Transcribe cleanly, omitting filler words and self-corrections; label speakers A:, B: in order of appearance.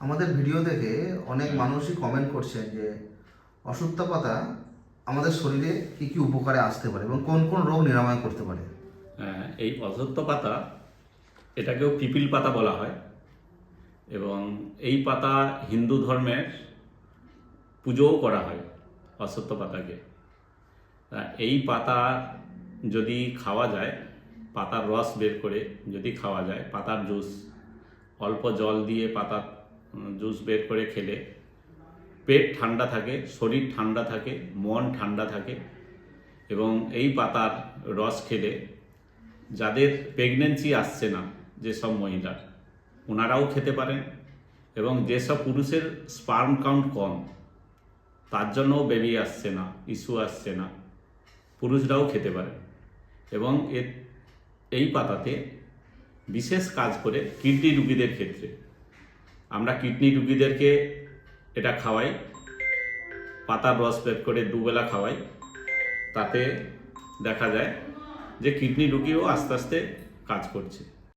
A: আমাদের ভিডিও দেখে অনেক মানুষই কমেন্ট করছেন যে অশ্বত্থ পাতা আমাদের শরীরে কি কি উপকারে আসতে পারে এবং কোন কোন রোগ নিরাময় করতে পারে।
B: এই অশ্বত্থ পাতা, এটাকেও পিপিল পাতা বলা হয় এবং এই পাতা হিন্দু ধর্মের পুজোও করা হয় অশ্বত্থ পাতাকে। এই পাতা যদি খাওয়া যায়, পাতার রস বের করে যদি খাওয়া যায়, পাতার জুস, অল্প জল দিয়ে পাতার জুস বের করে খেলে পেট ঠান্ডা থাকে, শরীর ঠান্ডা থাকে, মন ঠান্ডা থাকে। এবং এই পাতার রস খেলে যাদের প্রেগনেন্সি আসছে না, যেসব মহিলা, ওনারাও খেতে পারেন। এবং যেসব পুরুষের স্পার্ম কাউন্ট কম, তার জন্যও বেবি আসছে না, ইস্যু আসছে না, পুরুষরাও খেতে পারেন। এবং এই পাতাতে বিশেষ কাজ করে কিডনি রুগীদের ক্ষেত্রে। আমরা কিডনি রুগীদেরকে এটা খাওয়াই, পাতার রস বের করে দুবেলা খাওয়াই। তাতে দেখা যায় যে কিডনি রুগীও আস্তে আস্তে কাজ করছে।